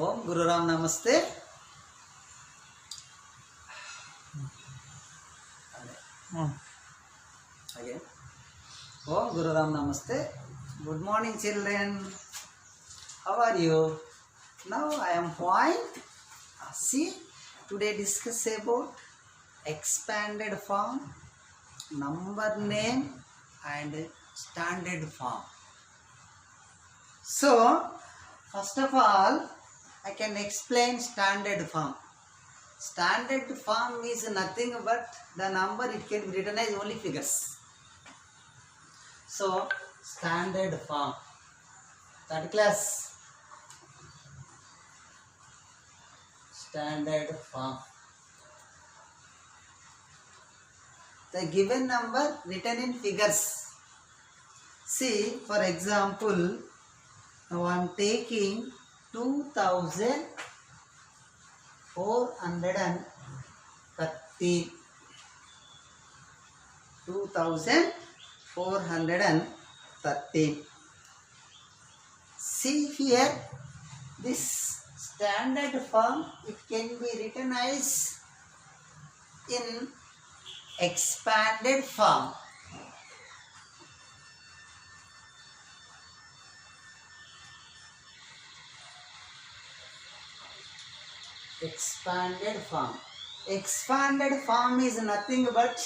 ओम गुरुराम नमस्ते. Again. Om Gururam Namaste. Good morning, children. How are you? Now I am point. See, today discuss about expanded form, number name, and standard form. So, first of all, I can explain standard form. Standard form is nothing but the number it can be written as only figures. So, standard form. Third class. Standard form. The given number written in figures. See, for example, now I am taking 2430. 2430. See here, this standard form, it can be written as in expanded form. Expanded form. Expanded form is nothing but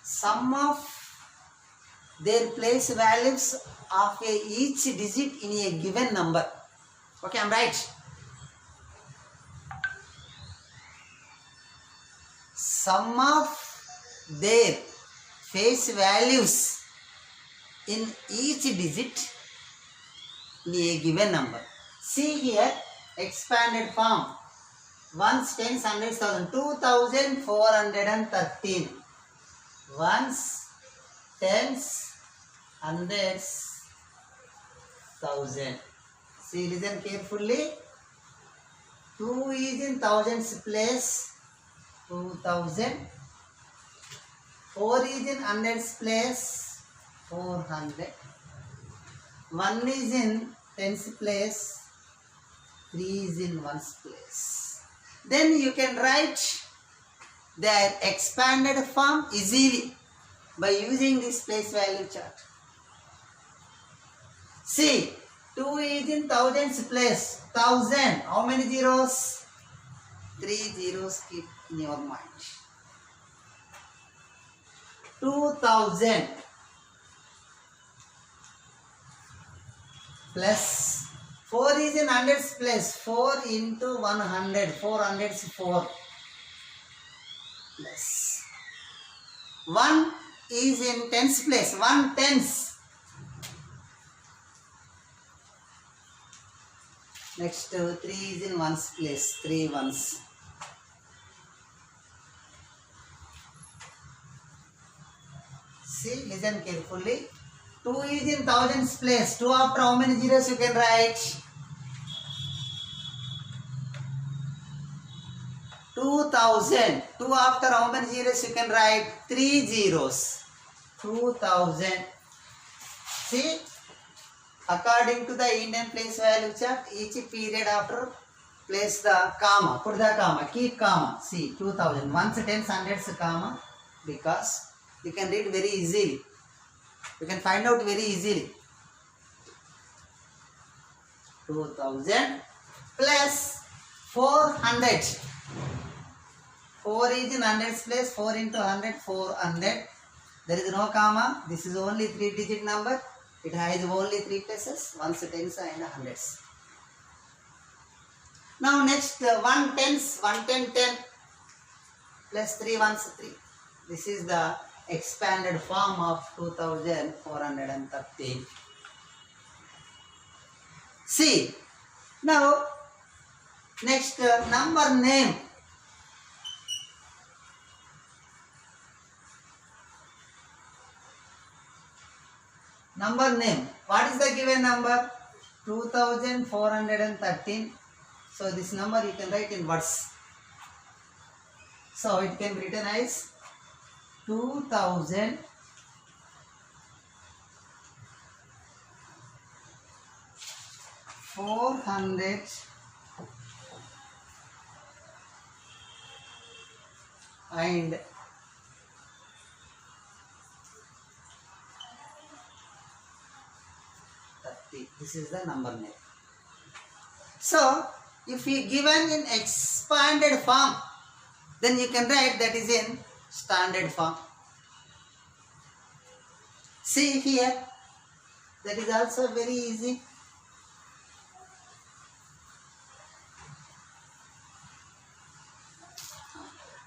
sum of their place values of each digit in a given number. Okay, I'm right. Sum of their face values in each digit in a given number. See here, expanded form. Ones, tens, hundreds, thousand. 2413. Ones, tens, hundreds, thousand. See, listen carefully. 2 is in thousands place. 2000. 4 is in hundreds place. 400. 1 is in tens place. 3 is in ones place. Then you can write their expanded form easily by using this place value chart. See, 2 is in thousands place. 1000. How many zeros? 3 zeros keep in your mind. 2000 plus 4 is in hundreds place. 4 into 100. 400 is 4 plus 1 is in tens place. 1 tens. Next 3 is in ones place. 3 ones. See, listen carefully. 2 is in thousands place. 2 after how many zeros you can write? 2000. 2 after how many zeros you can write? 3 zeros. 2000. See, according to the Indian place value chart, each period after place the comma. Put the comma. Keep comma. See, 2000. Ones, tens, hundreds, comma. Because you can read very easily. You can find out very easily. 2000 plus 400. 4 is in hundreds place. 4 into 100, 400. There is no comma. This is only 3-digit number. It has only 3 places. Ones, tens, and hundreds. Now next 1 tens, 1 10, 10 plus 3 ones, 3. This is the expanded form of 2413. See, now next number name. Number name. What is the given number? 2413. So this number you can write in words. So it can be written as 2000 413 400 and 30. This is the number name. So, if we given in expanded form, then you can write that is in standard form. See here, that is also very easy.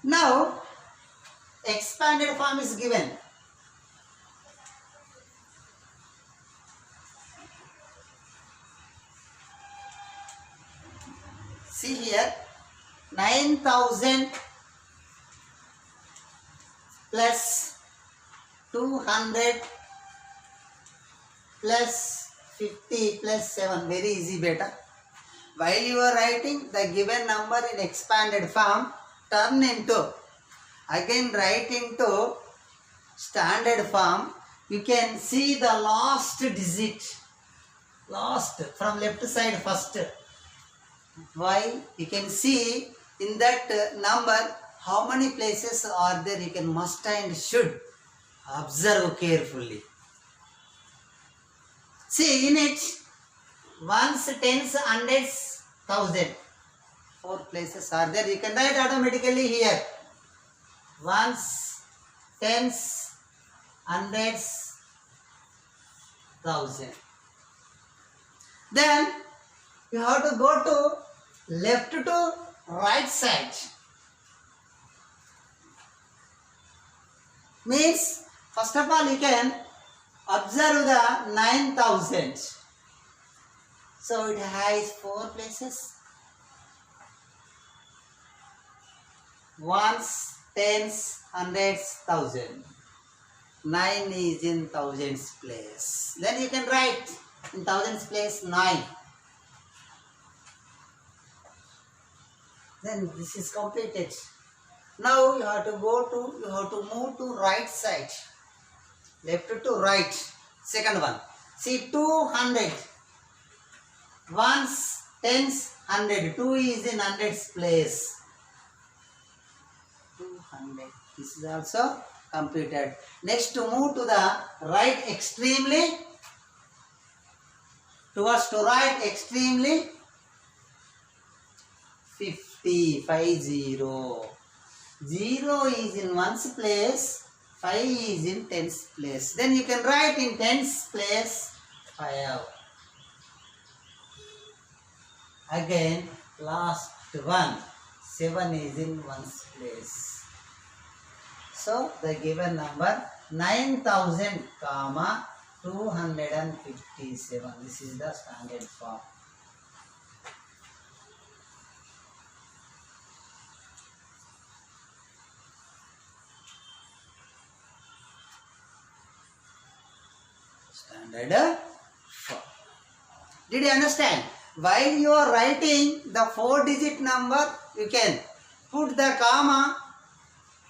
Now, expanded form is given. See here, 9,000 plus 200 plus 50 plus 7. Very easy, beta. While you are writing the given number in expanded form, turn into, again write into standard form. You can see the last digit, last from left side first. Why? You can see in that number how many places are there. You can must and should observe carefully. See in it, ones, tens, hundreds, thousand. 4 places are there. You can write automatically here. Ones, tens, hundreds, thousand. Then you have to go to left to right side. Means, first of all, you can observe the 9,000. So it has 4 places. Ones, tens, hundreds, thousand. 9 is in thousands place. Then you can write in thousands place 9. Then this is completed. Now you have to move to right side. Left to right. Second one. See 200. Ones, tens, 100. 2 is in hundreds place. 200. This is also completed. Next to move to the right extremely. Towards to right extremely. 50. 50. 0 is in ones place. 5 is in tens place. Then you can write in tens place 5. Again, last one. 7 is in ones place. So, the given number 9,000, 257. This is the standard form. Standard form. Did you understand? While you are writing the 4-digit number, you can put the comma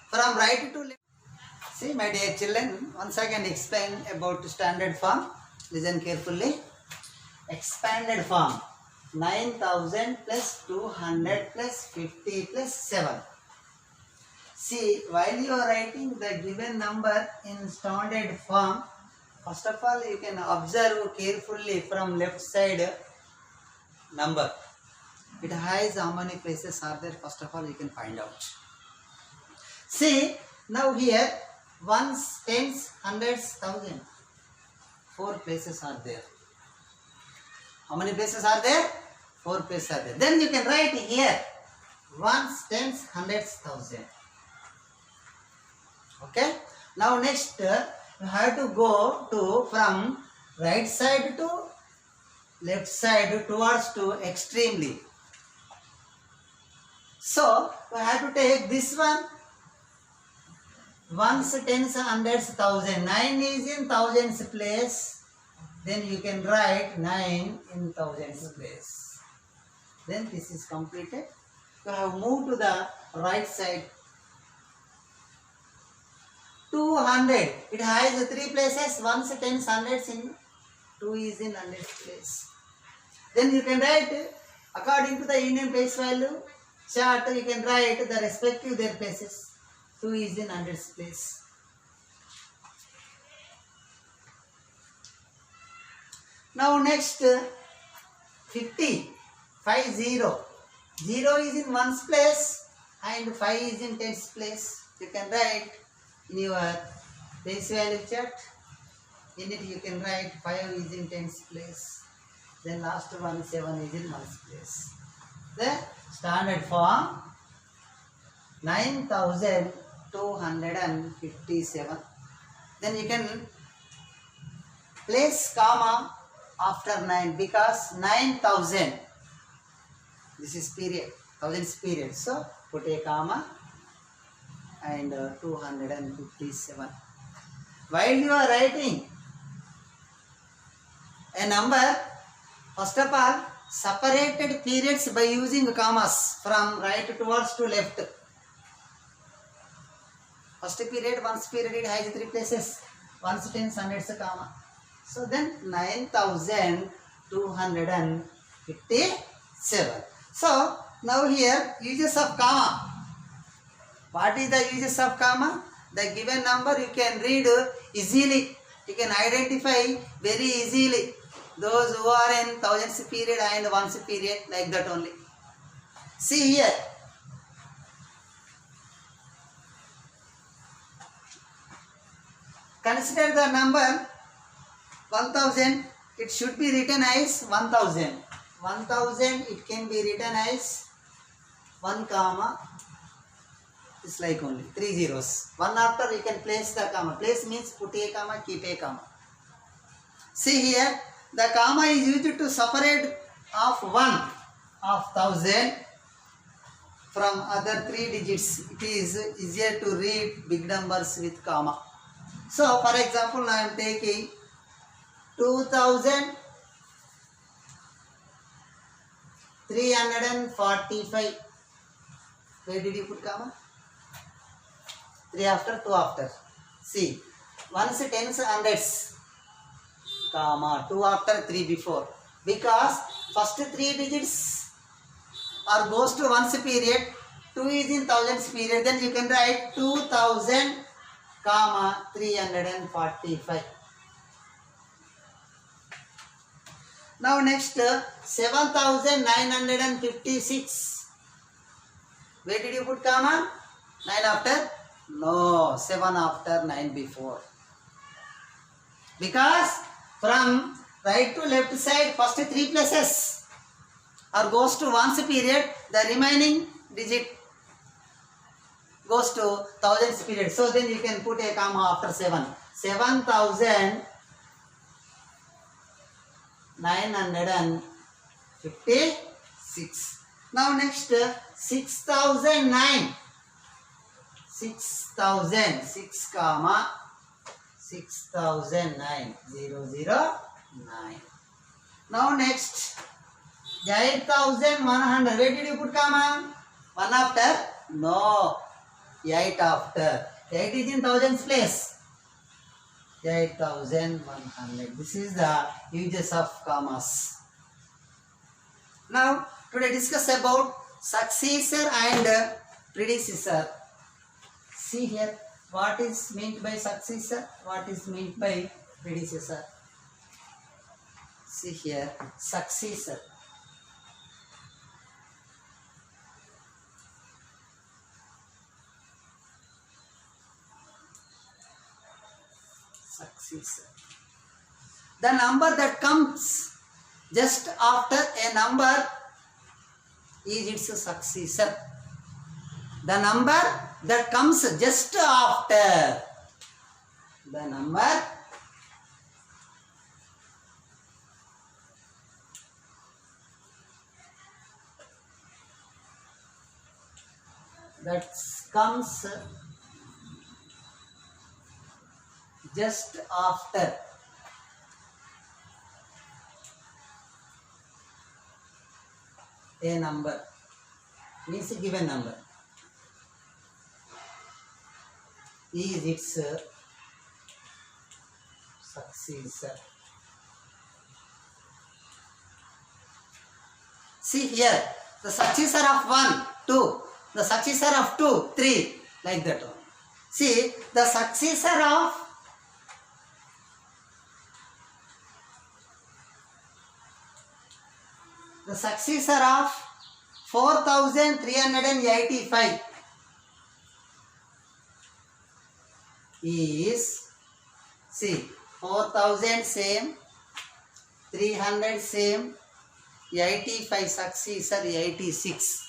from right to left. See, my dear children, once again explain about standard form. Listen carefully. Expanded form. 9,000 plus 200 plus 50 plus 7. See, while you are writing the given number in standard form, first of all, you can observe carefully from left side number. It has how many places are there. First of all, you can find out. See, now here, ones, tens, hundreds, thousand. 4 places are there. How many places are there? 4 places are there. Then you can write here, ones, tens, hundreds, thousand. Okay. Now next, you have to go to from right side to left side towards to extremely. So, we have to take this one. Ones, tens, hundreds, thousand. 9 is in thousands place. Then you can write 9 in thousands place. Then this is completed. You have moved to the right side. 200. It has 3 places. Ones, tens, hundreds in 2 is in hundreds place. Then you can write according to the Indian place value chart, you can write the respective their places. 2 is in hundreds place. Now next 50, 0. 0 is in ones place and 5 is in tens place. You can write in your place value chart. In it you can write 5 is in tens place. Then last one 7 is in ones place. The standard form 9257. Then you can place comma after 9 because 9000. This is period, thousands period. So put a comma and 257. While you are writing a number, first of all, separated periods by using commas from right towards to left. First period, ones period, it has 3 places. Ones, tens, hundreds, comma. So then 9257. So now here uses of comma. What is the uses of comma? The given number you can read easily. You can identify very easily those who are in thousands period and ones period, like that only. See here. Consider the number 1000. It should be written as 1000. 1000 it can be written as 1 comma. It's like only 3 zeros. 1 after you can place the comma. Place means put a comma, keep a comma. See here, the comma is used to separate of 1 of 1000 from other 3 digits. It is easier to read big numbers with comma. So for example, I am taking 2345. Where did you put comma? 3 after, 2 after. See, ones, tens, hundreds, comma, 2 after, 3 before. Because first 3 digits are goes to ones period, 2 is in thousands period. Then you can write 2000, comma, 345. Now next 7956. Where did you put comma? 9 after? No, 7 after, 9 before. Because from right to left side, first 3 places or goes to ones period, the remaining digit goes to thousands period. So then you can put a comma after 7. 7956. Now next 6009. 6000, 6 comma 6009, 009. Now next 8100. Where did you put comma? 1 after? No, 8 after. 8 is in thousands place. 8100. This is the uses of commas. Now today discuss about successor and predecessor. See here, what is meant by successor, what is meant by predecessor. See here, successor. Successor. The number that comes just after a number is its successor. The number that comes just after the number that comes just after a number means a given number is its successor. See here, the successor of 1, 2, the successor of 2, 3, like that one. See, the successor of the successor of 4385 is, see, 4000 same, 300 same, 85 successor 86.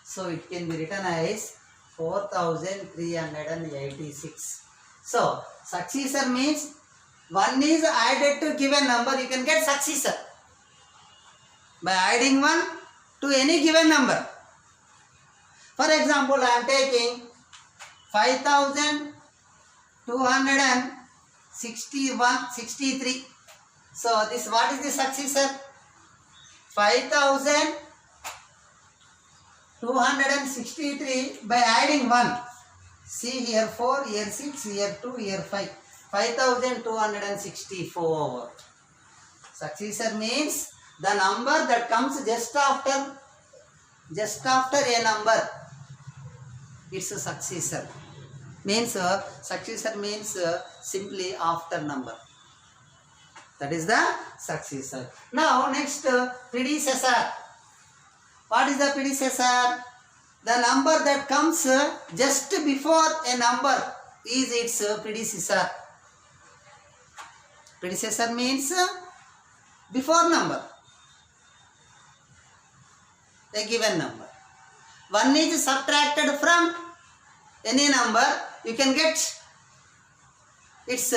So it can be written as 4386. So successor means 1 is added to given number, you can get successor by adding 1 to any given number. For example, I am taking 5263. So this, what is the successor? 5263 by adding 1. See here 4, here 6, here 2, here 5. 5264. Successor means the number that comes just after a number. It's a successor. Means successor means simply after number. That is the successor. Now next, predecessor. What is the predecessor? The number that comes just before a number is its predecessor. Predecessor means before number, a given number. 1 is subtracted from any number, you can get its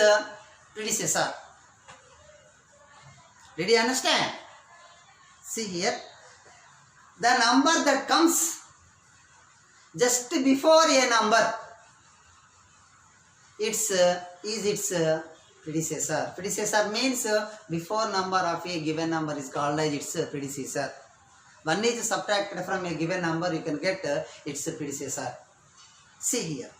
predecessor. Did you understand? See here, the number that comes just before a number, is its predecessor. Predecessor means before number of a given number is called as its predecessor. 1 is subtracted from a given number, you can get its predecessor. See here.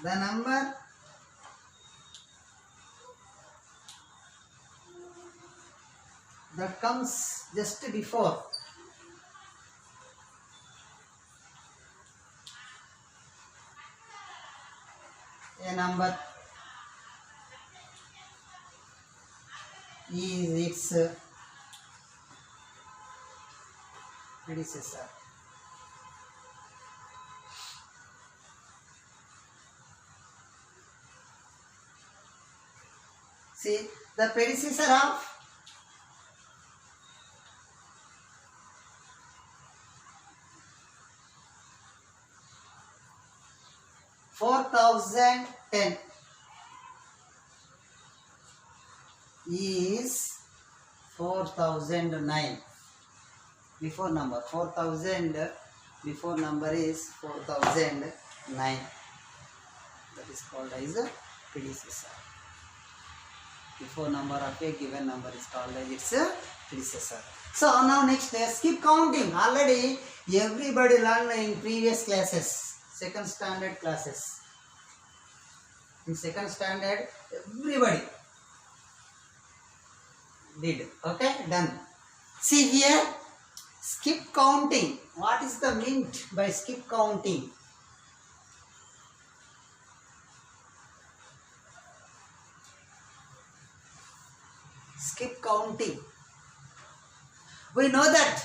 The number that comes just before a number is its predecessor. See, the predecessor of 4010 is 4009. Before number 4000, before number is 4009. That is called as a predecessor. Before number of a given number is called as its predecessor. So now next, skip counting. Already everybody learned in previous classes, second standard classes. In second standard, everybody did. Okay, done. See here, skip counting. What is the meant by skip counting? Skip counting. We know that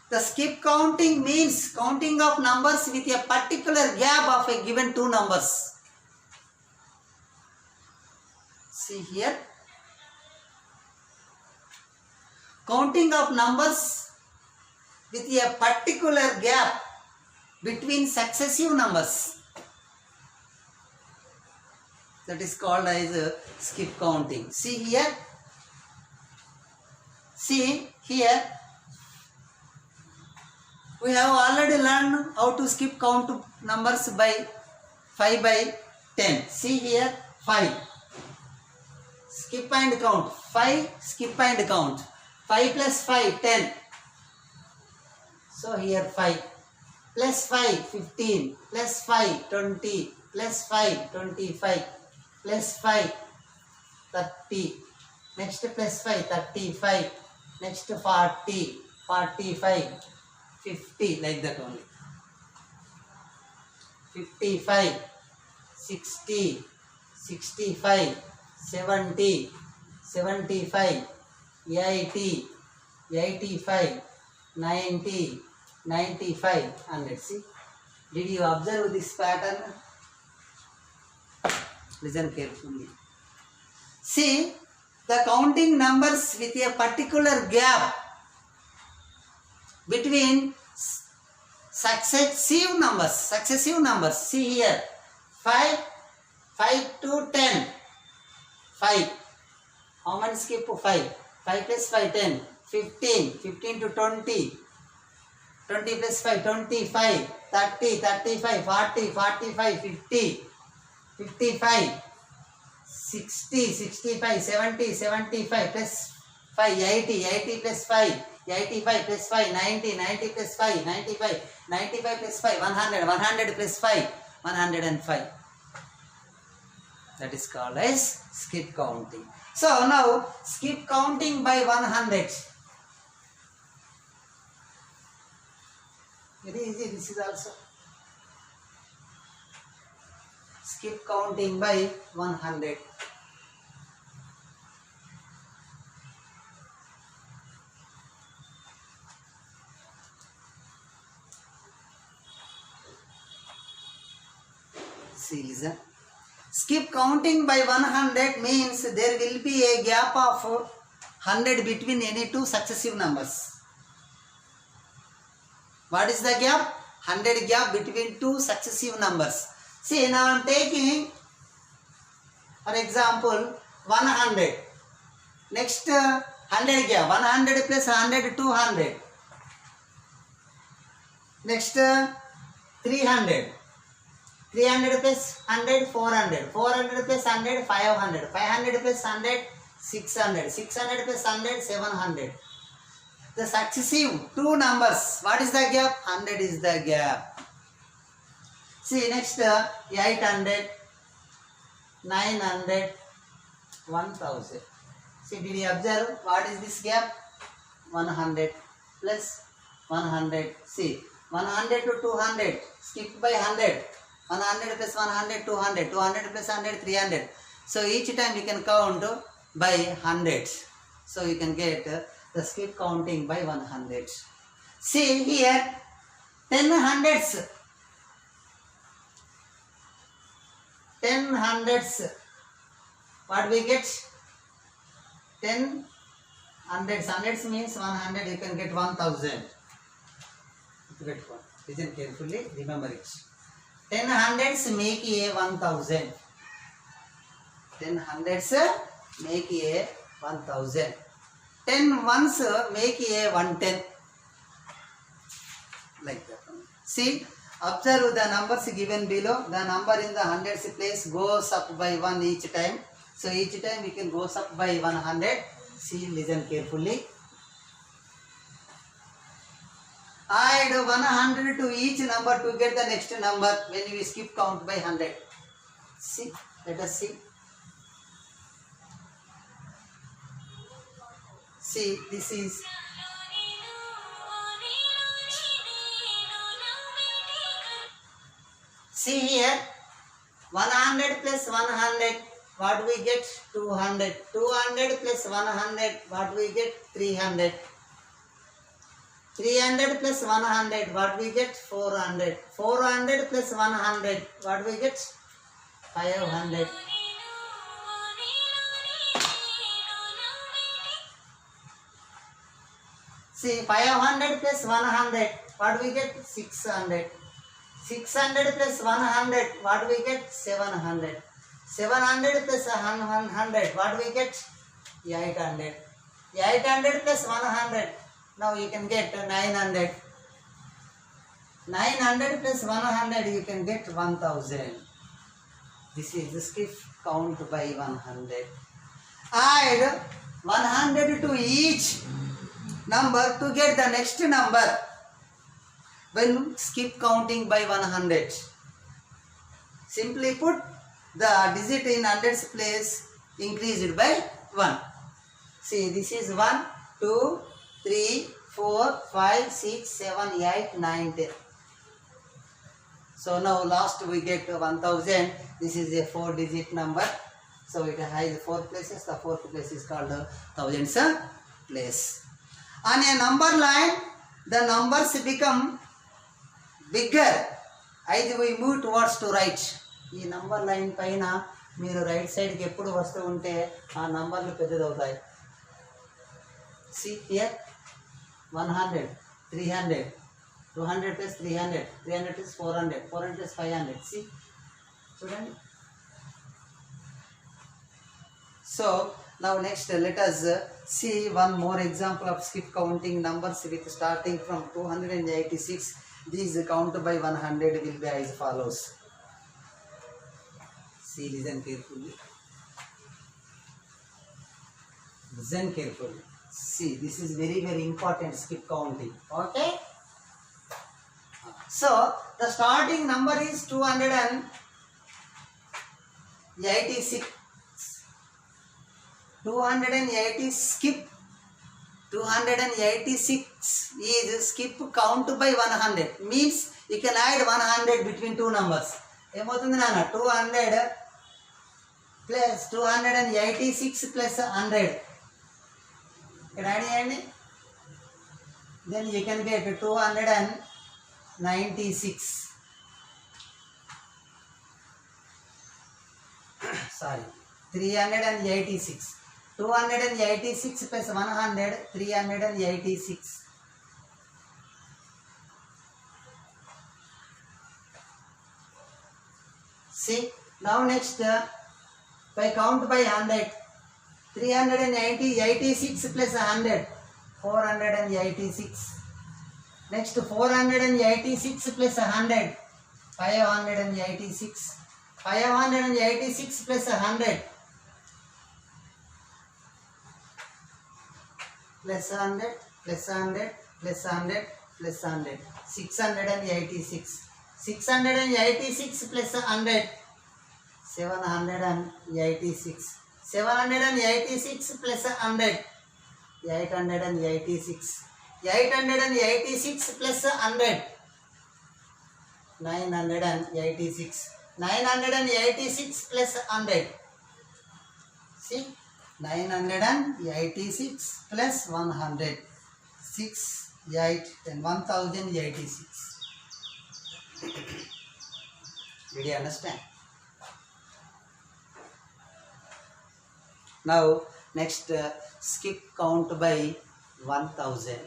the skip counting means counting of numbers with a particular gap of a given two numbers. See here, counting of numbers with a particular gap between successive numbers. That is called as skip counting. See here. See here, we have already learned how to skip count numbers by 5 by 10. See here, 5. Skip and count 5 skip and count. 5 plus 5 10. So here 5 plus 5 15 plus 5 20 plus 5 25 plus 5 30. Next plus 5 35. Next 40 45 50, like that only. 55 60 65 70 75 80 85 90 95 100. See, did you observe this pattern? Listen carefully. See, the counting numbers with a particular gap between successive numbers. See here, 5 to 10. 5. How many skip? 5. 5 plus 5 10. 15. 15 to 20. 20 plus 5 25. 30 35 40 45 50. 55. 60 65 70 75 plus 5 80. 80 plus 5 85 plus 5 90. 90 plus 5 95. 95 plus 5 100. 100 plus 5 105. That is called as skip counting. So now skip counting by 100. Very easy. This is also skip counting by 100. See, listen. Skip counting by 100 means there will be a gap of 100 between any two successive numbers. What is the gap? 100 gap between two successive numbers. See, now I am taking, for example, 100. Next 100 gap. 100 plus 100 200. Next 300. 300 plus 100 400. 400 plus 100 500. 500 plus 100 600. 600 plus 100 700. The successive two numbers, what is the gap? 100 is the gap. See, next 800, 900, 1000. See, did you observe what is this gap? 100 plus 100. See, 100 to 200, skip by 100. 100 plus 100, 200. 200 plus 100, 300. So, each time you can count by 100. So, you can get the skip counting by 100. See here, 10 hundreds. 10 hundreds. What we get? 10 hundreds. Hundreds means 100. You can get 1000. Get one. Listen carefully. Remember it. 10 hundreds make a 1000. 10 hundreds make a 1000. 10 ones make a 110. Like that. See, observe the numbers given below. The number in the hundreds place goes up by 1 each time. So each time we can goes up by 100. See, listen carefully. Add 100 to each number to get the next number when we skip count by 100. See, let us see. See, this is see here, 100 plus 100, what we get? 200. 200 plus 100, what we get? 300. 300 plus 100, what we get? 400. 400 plus 100, what we get? 500. See, 500 plus 100, what we get? 600. 600 plus 100, what we get? 700. 700 plus 100, what we get? 800. 800 plus 100, now you can get 900. 900 plus 100, you can get 1000. This is the skip count by 100. Add 100 to each number to get the next number when skip counting by 100. Simply put, the digit in hundreds place increased by 1. See, this is 1, 2, 3, 4, 5, 6, 7, 8, 9, 10. So now last we get 1000. This is a 4-digit number. So it has 4 places. The 4th place is called the thousands place. On a number line, the numbers become bigger as we move towards to right. ఈ number line పైన మీరు right సైడ్కి ఎప్పుడు వస్తూ ఉంటే ఆ నంబర్లు పెద్దదవుతాయి. See here, 100, 300, 200 plus 300, 300 plus 400, 400 plus 500. See, చూడండి. So now next let us see one more example of skip counting numbers with starting from 286. These count by 100 will be as follows. See, listen carefully. Listen carefully. See, this is very important skip counting. Okay. So the starting number is 286. 280 skip. 286 is skip count by 100. Means you can add 100 between two numbers. ఏమవుతుంది నాన్న? 200 plus 286 plus 100. ఇక్కడ add చేయండి. Then you can get 296. Sorry, 386. 286 plus 100, 386. See, now next by count by 100. 386 plus 100, 486. Next 486 plus 100, 586. 586 plus 100 plus 100 plus 100 plus 100 plus 100, 686. 686 plus 100, 786. 786 plus 100, 886. 886 plus 100, 986. 986 plus 100. See, 986 plus 100. 6, 8, and 1086. Did you understand? Now next skip count by 1000.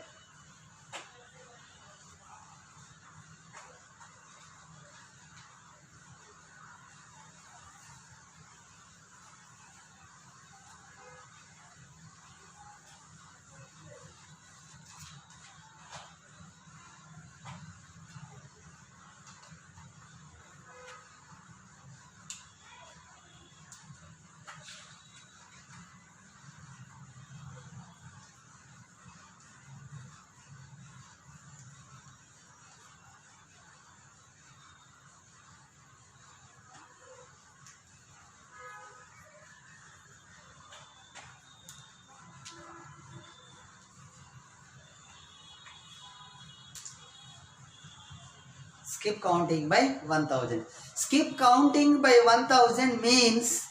Skip counting by 1000. Skip counting by 1000 means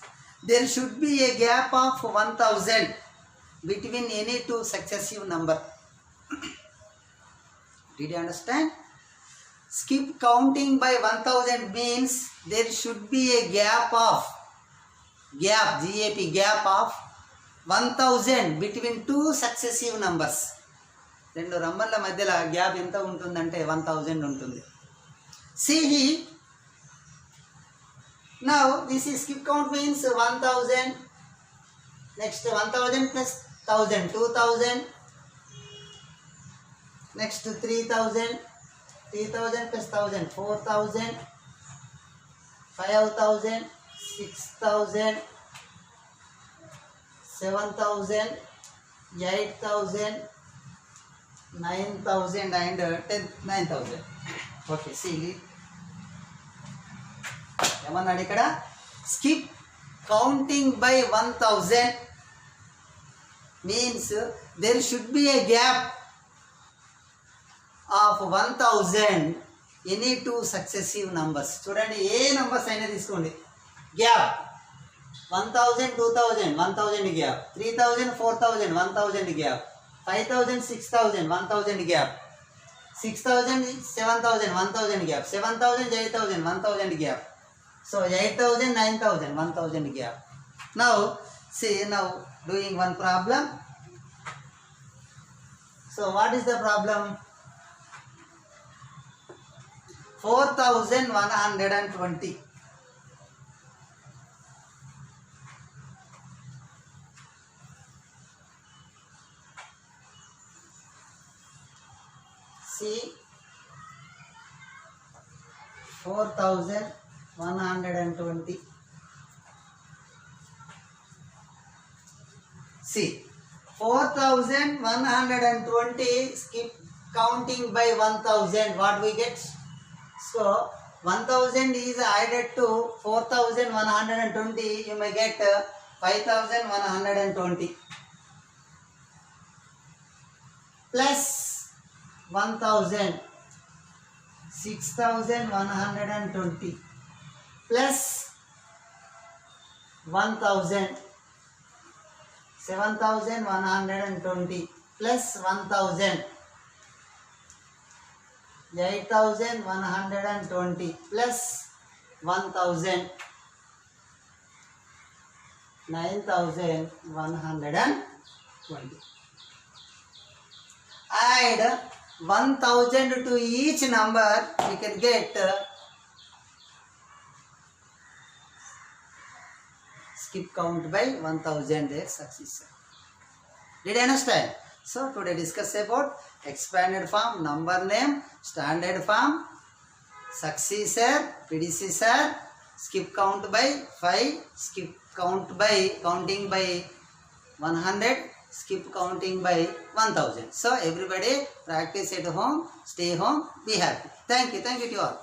there should be a gap of 1000 between any two successive number. Did you understand? Skip counting by 1000 means there should be a gap, gap of 1000 between two successive numbers. రెండు నంబర్ల మధ్యలో gap ఎంత ఉంటుందంటే 1000 ఉంటుంది. See here. Now this is skip count means 1000. Next 1000 plus 1000, 2000. Next 3000. 3000 plus 1000, 4000. 5000, 6000, 7000, 8,000, 9,000 and 9,000. Okay, see. ఏమన్నాడు ఇక్కడ? Skip counting by 1,000 means there should be a gap of 1,000 any two successive numbers. చూడండి, ఏ numbers అయినా తీసుకోండి, gap 1,000, 2,000, 1,000 gap, 3,000, 4,000, 1,000 gap, 5,000, 6,000, 1,000 gap, 6,000, 7,000, 1,000 gap, 7,000, 8,000, 1,000 gap. So 8,000, 9,000, 1,000 gap. Now see, now doing one problem. So what is the problem? 4,120. See, 4,120. See, 4,120 skip counting by 1,000. What we get? So 1,000 is added to 4,120. You may get 5,120 plus 1,000. 6,120 plus 1,000, 7,120 plus 1,000, 8,120 plus 1,000, 9,120. Add 1,000 to each number, we can get skip count by 1,000 their success. Did you understand? So today discuss about expanded form, number name, standard form, successor, predecessor, skip count by 5, skip count by counting by 100, skip counting by 1,000. So everybody practice at home, stay home, be happy. Thank you to all.